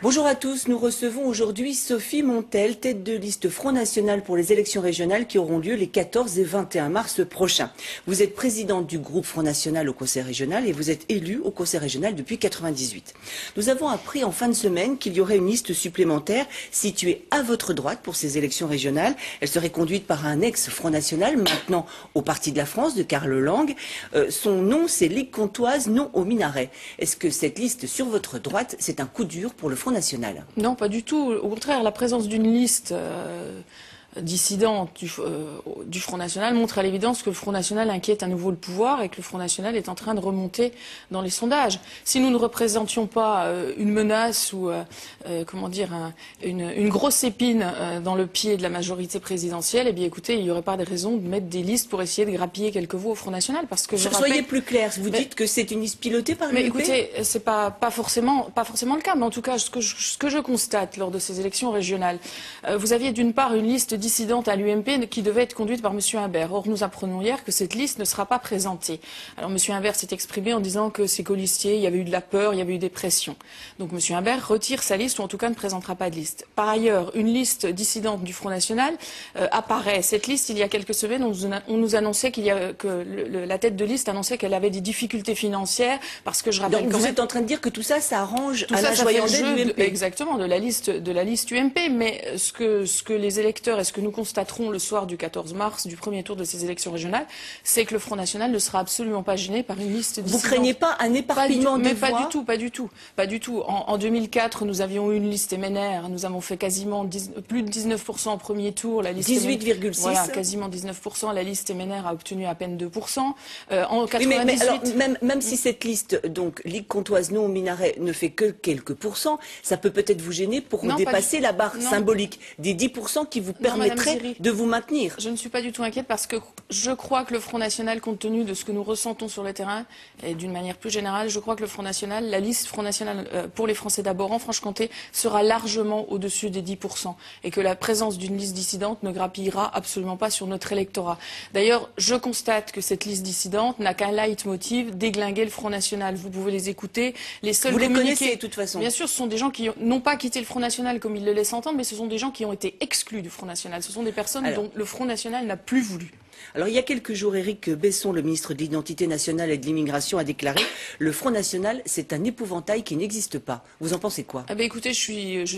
Bonjour à tous, nous recevons aujourd'hui Sophie Montel, tête de liste Front National pour les élections régionales qui auront lieu les 14 et 21 mars prochains. Vous êtes présidente du groupe Front National au Conseil régional et vous êtes élue au Conseil régional depuis 1998. Nous avons appris en fin de semaine qu'il y aurait une liste supplémentaire située à votre droite pour ces élections régionales. Elle serait conduite par un ex-Front National, maintenant au Parti de la France, de Karl Lang. Son nom, c'est Ligue comtoise non au minaret. Est-ce que cette liste sur votre droite, c'est un coup dur pour le Front National? Non, pas du tout. Au contraire, la présence d'une liste dissidente du Front National montre à l'évidence que le Front National inquiète à nouveau le pouvoir et que le Front National est en train de remonter dans les sondages. Si nous ne représentions pas une menace ou comment dire une grosse épine dans le pied de la majorité présidentielle, eh bien écoutez, il n'y aurait pas de raison de mettre des listes pour essayer de grappiller quelques voix au Front National, parce que soyez plus clair, vous dites que c'est une liste pilotée par l'UMP. Mais écoutez, c'est pas forcément le cas, mais en tout cas ce que je constate lors de ces élections régionales, vous aviez d'une part une liste dissidente à l'UMP qui devait être conduite par M. Imbert. Or, nous apprenons hier que cette liste ne sera pas présentée. Alors, M. Imbert s'est exprimé en disant que ses colistiers, il y avait eu de la peur, il y avait eu des pressions. Donc, M. Imbert retire sa liste, ou en tout cas ne présentera pas de liste. Par ailleurs, une liste dissidente du Front National apparaît. Cette liste, il y a quelques semaines, on nous annonçait la tête de liste annonçait qu'elle avait des difficultés financières, parce que je rappelle Donc, quand vous même... êtes en train de dire que tout ça arrange Tout à ça, la ça fait le joyandée jeu de l'UMP. Exactement, de la liste UMP. Mais ce que les électeurs et ce que nous constaterons le soir du 14 mars, du premier tour de ces élections régionales, c'est que le Front National ne sera absolument pas gêné par une liste dissidente. Vous craignez pas un éparpillement des voix? Pas du tout. En 2004, nous avions eu une liste MNR. Nous avons fait quasiment plus de 19% au premier tour. La liste 18,6. Voilà, quasiment 19%. La liste MNR a obtenu à peine 2%. En 98... Oui, mais alors, même si cette liste, donc, Ligue comtoise non au minaret, ne fait que quelques pourcents, ça peut peut-être vous gêner pour dépasser la barre symbolique des 10% qui vous permettrait de vous maintenir. Je ne suis pas du tout inquiète, parce que je crois que le Front National, compte tenu de ce que nous ressentons sur le terrain, et d'une manière plus générale, je crois que le Front National, la liste Front National pour les Français d'abord en Franche-Comté, sera largement au-dessus des 10%. Et que la présence d'une liste dissidente ne grappillera absolument pas sur notre électorat. D'ailleurs, je constate que cette liste dissidente n'a qu'un leitmotiv: déglinguer le Front National. Vous pouvez les écouter. Vous les connaissez de toute façon. Bien sûr, ce sont des gens qui n'ont pas quitté le Front National comme ils le laissent entendre, mais ce sont des gens qui ont été exclus du Front National. Ce sont des personnes dont le Front National n'a plus voulu. Alors, il y a quelques jours, Éric Besson, le ministre de l'Identité nationale et de l'Immigration, a déclaré « Le Front National, c'est un épouvantail qui n'existe pas ». Vous en pensez quoi? Écoutez, je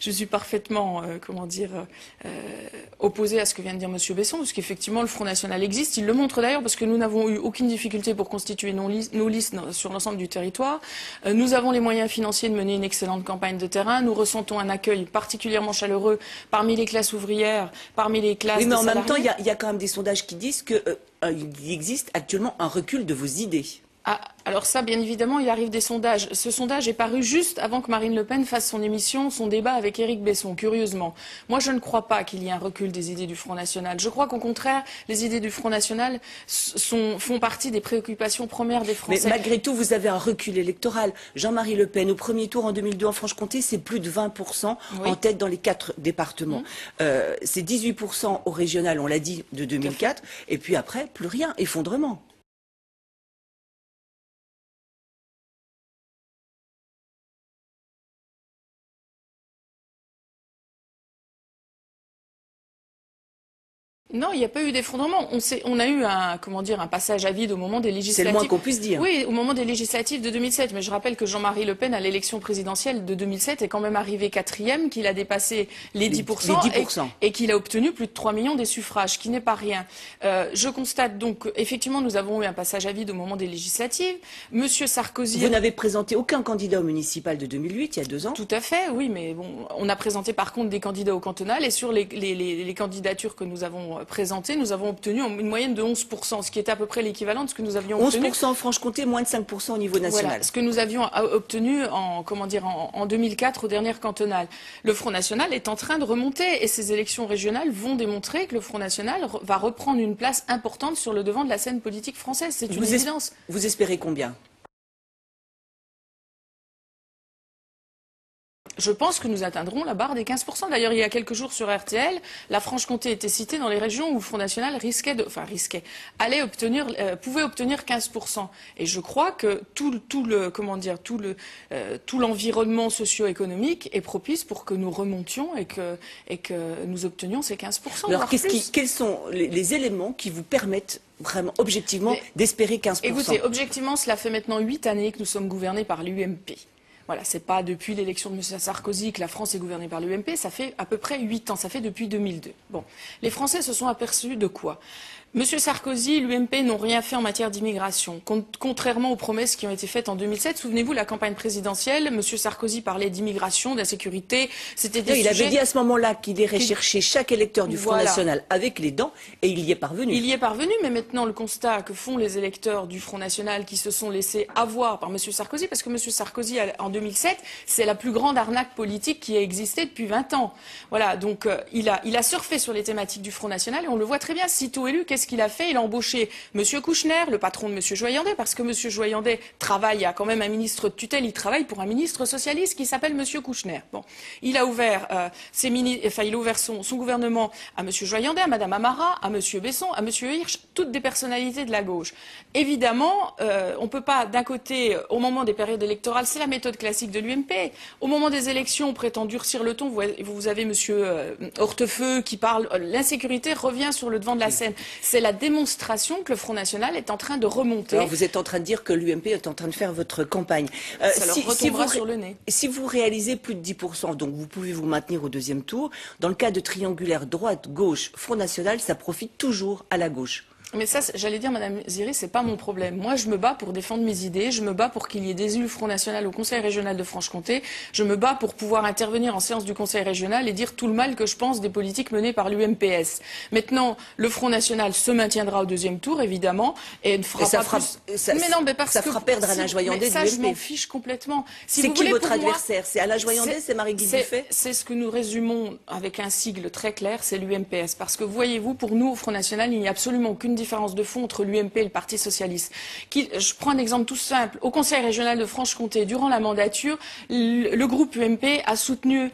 suis parfaitement, opposée à ce que vient de dire M. Besson, parce qu'effectivement, le Front National existe. Il le montre d'ailleurs, parce que nous n'avons eu aucune difficulté pour constituer nos listes sur l'ensemble du territoire. Nous avons les moyens financiers de mener une excellente campagne de terrain. Nous ressentons un accueil particulièrement chaleureux parmi les classes ouvrières, parmi les classes de salariés. En même temps, il y a quand même des sondages qui disent qu'il existe actuellement un recul de vos idées. Ah, alors ça, bien évidemment, il arrive des sondages. Ce sondage est paru juste avant que Marine Le Pen fasse son émission, son débat avec Éric Besson, curieusement. Moi, je ne crois pas qu'il y ait un recul des idées du Front National. Je crois qu'au contraire, les idées du Front National font partie des préoccupations premières des Français. Mais malgré tout, vous avez un recul électoral. Jean-Marie Le Pen, au premier tour en 2002 en Franche-Comté, c'est plus de 20% en tête dans les 4 départements. C'est 18% au régional, on l'a dit, de 2004. Et puis après, plus rien, effondrement. Non, il n'y a pas eu d'effondrement. On a eu un passage à vide au moment des législatives. C'est le moins qu'on puisse dire. Oui, au moment des législatives de 2007. Mais je rappelle que Jean-Marie Le Pen, à l'élection présidentielle de 2007, est quand même arrivé 4e, qu'il a dépassé les 10%, et qu'il a obtenu plus de 3 millions des suffrages, ce qui n'est pas rien. Je constate donc, effectivement, nous avons eu un passage à vide au moment des législatives. Monsieur Sarkozy... Vous n'avez présenté aucun candidat au municipal de 2008, il y a 2 ans? Tout à fait, oui, mais bon, on a présenté par contre des candidats au cantonal, et sur les candidatures que nous avons présentées, nous avons obtenu une moyenne de 11%, ce qui était à peu près l'équivalent de ce que nous avions obtenu. 11% en Franche-Comté, moins de 5% au niveau national. Voilà, ce que nous avions obtenu en 2004 au dernier cantonal. Le Front National est en train de remonter, et ces élections régionales vont démontrer que le Front National va reprendre une place importante sur le devant de la scène politique française. C'est une évidence. Vous espérez combien? Je pense que nous atteindrons la barre des 15%. D'ailleurs, il y a quelques jours sur RTL, la Franche-Comté était citée dans les régions où le Front National pouvait obtenir 15%. Et je crois que tout l'environnement socio-économique est propice pour que nous remontions et que nous obtenions ces 15%. Alors, quels sont les éléments qui vous permettent vraiment, objectivement, d'espérer 15%? Écoutez, objectivement, cela fait maintenant 8 années que nous sommes gouvernés par l'UMP. Voilà, c'est pas depuis l'élection de M. Sarkozy que la France est gouvernée par l'UMP, ça fait à peu près 8 ans, ça fait depuis 2002. Bon, les Français se sont aperçus de quoi? M. Sarkozy, l'UMP n'ont rien fait en matière d'immigration, contrairement aux promesses qui ont été faites en 2007. Souvenez-vous, la campagne présidentielle, M. Sarkozy parlait d'immigration, d'insécurité, c'était des sujets... Il avait dit à ce moment-là qu'il irait chercher chaque électeur du Front National avec les dents, et il y est parvenu. Il y est parvenu, mais maintenant le constat que font les électeurs du Front National qui se sont laissés avoir par M. Sarkozy, parce que M. Sarkozy, en 2007, c'est la plus grande arnaque politique qui a existé depuis 20 ans. Voilà, donc il a surfé sur les thématiques du Front National, et on le voit très bien, sitôt élu, qu'est-ce qu'il a fait? Il a embauché M. Kouchner, le patron de M. Joyandet, parce que M. Joyandet travaille, il y a quand même un ministre de tutelle, il travaille pour un ministre socialiste qui s'appelle M. Kouchner. Bon, il a ouvert, son gouvernement à M. Joyandet, à Mme Amara, à M. Besson, à M. Hirsch, toutes des personnalités de la gauche. Évidemment, on ne peut pas, d'un côté, au moment des périodes électorales, c'est la méthode classique de l'UMP. Au moment des élections, on prétend durcir le ton. Vous avez M. Hortefeux qui parle, l'insécurité revient sur le devant de la scène. C'est la démonstration que le Front National est en train de remonter. Alors vous êtes en train de dire que l'UMP est en train de faire votre campagne. Ça leur retombera sur le nez. Si vous réalisez plus de 10%, donc vous pouvez vous maintenir au deuxième tour, dans le cas de triangulaire droite-gauche, Front National, ça profite toujours à la gauche. Mais ça, j'allais dire, Madame Ziri, c'est pas mon problème. Moi, je me bats pour défendre mes idées. Je me bats pour qu'il y ait des élus Front National au Conseil régional de Franche-Comté. Je me bats pour pouvoir intervenir en séance du Conseil régional et dire tout le mal que je pense des politiques menées par l'UMPS. Maintenant, le Front National se maintiendra au deuxième tour, évidemment, et ne fera pas plus. Mais non, mais parce ça fera perdre Alain Joyandet de l'UMP. Ça, je m'en fiche complètement. C'est qui votre adversaire? C'est Alain Joyandet, c'est Marie-Guy Buffet? C'est ce que nous résumons avec un sigle très clair, c'est l'UMPS. Parce que, voyez-vous, pour nous, au Front National, il n'y a absolument aucune différence de fond entre l'UMP et le Parti socialiste. Je prends un exemple tout simple. Au Conseil régional de Franche-Comté, durant la mandature, le groupe UMP a soutenu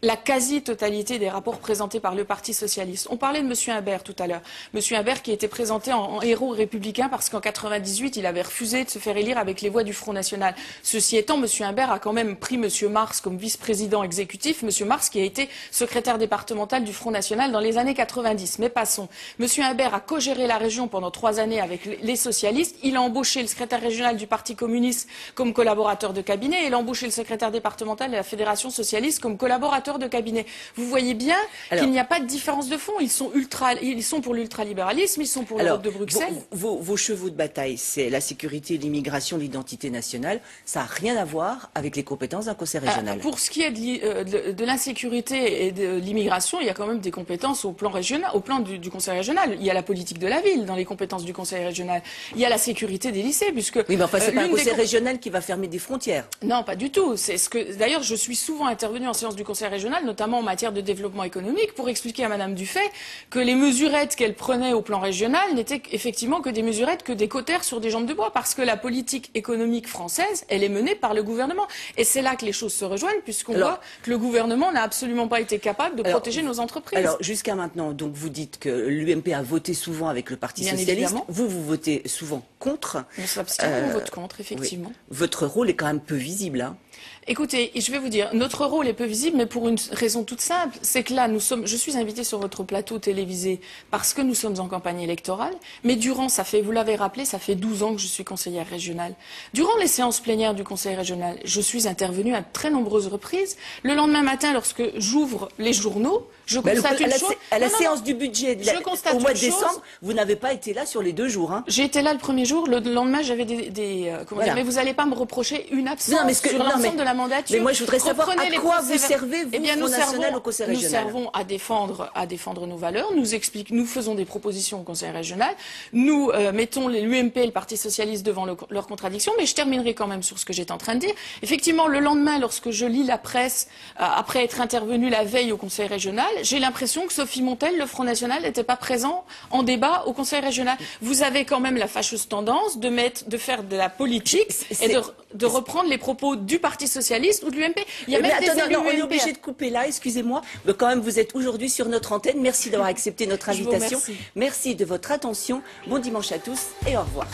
la quasi-totalité des rapports présentés par le Parti socialiste. On parlait de M. Imbert tout à l'heure. M. Imbert qui a été présenté en héros républicain parce qu'en 98, il avait refusé de se faire élire avec les voix du Front National. Ceci étant, M. Imbert a quand même pris M. Mars comme vice-président exécutif. M. Mars qui a été secrétaire départemental du Front National dans les années 90. Mais passons. M. Imbert a co-géré la région pendant 3 années avec les socialistes. Il a embauché le secrétaire régional du Parti communiste comme collaborateur de cabinet et il a embauché le secrétaire départemental de la Fédération socialiste comme collaborateur de cabinet. Vous voyez bien qu'il n'y a pas de différence de fond. Ils sont pour l'ultralibéralisme, ils sont pour l'Europe de Bruxelles. Vos chevaux de bataille, c'est la sécurité, l'immigration, l'identité nationale. Ça n'a rien à voir avec les compétences d'un conseil régional. Pour ce qui est de l'insécurité et de l'immigration, il y a quand même des compétences au plan régional, au plan du conseil régional. Il y a la politique de la ville dans les compétences du conseil régional. Il y a la sécurité des lycées, puisque oui, mais enfin, c'est pas un conseil régional qui va fermer des frontières. Non, pas du tout. C'est ce que d'ailleurs je suis souvent intervenue en séance du conseil régional, notamment en matière de développement économique, pour expliquer à Madame Dufay que les mesurettes qu'elle prenait au plan régional n'étaient effectivement que des mesurettes, que des cautères sur des jambes de bois, parce que la politique économique française, elle est menée par le gouvernement. Et c'est là que les choses se rejoignent, puisqu'on voit que le gouvernement n'a absolument pas été capable de protéger nos entreprises. Alors, jusqu'à maintenant, donc vous dites que l'UMP a voté souvent avec le Parti socialiste. Évidemment. Vous votez souvent contre. On s'abstient, on vote contre, effectivement. Oui. Votre rôle est quand même peu visible, hein. Écoutez, je vais vous dire, notre rôle est peu visible, mais pour une raison toute simple, c'est que là, je suis invitée sur votre plateau télévisé parce que nous sommes en campagne électorale, mais vous l'avez rappelé, ça fait 12 ans que je suis conseillère régionale. Durant les séances plénières du conseil régional, je suis intervenue à très nombreuses reprises. Le lendemain matin, lorsque j'ouvre les journaux, je constate une chose. À la séance du budget au mois de décembre, vous n'avez pas été là sur les 2 jours, hein. J'ai été là le premier jour, le lendemain, j'avais mais vous n'allez pas me reprocher une absence sur l'ensemble de la mandature. Mais moi, je voudrais savoir à quoi vous servez, vous, Front National, au Conseil régional. Nous servons à défendre nos valeurs. Nous faisons des propositions au Conseil régional. Nous mettons l'UMP et le Parti socialiste devant leurs contradictions. Mais je terminerai quand même sur ce que j'étais en train de dire. Effectivement, le lendemain, lorsque je lis la presse, après être intervenue la veille au Conseil régional, j'ai l'impression que Sophie Montel, le Front National, n'était pas présent en débat au Conseil régional. Vous avez quand même la fâcheuse tendance de faire de la politique de reprendre les propos du Parti socialiste ou de l'UMP. Il y a mais même des attends, élus on est UMP. obligé de couper là, excusez-moi. Mais quand même, vous êtes aujourd'hui sur notre antenne. Merci d'avoir accepté notre Je vous invitation. remercie. Merci de votre attention. Bon dimanche à tous et au revoir.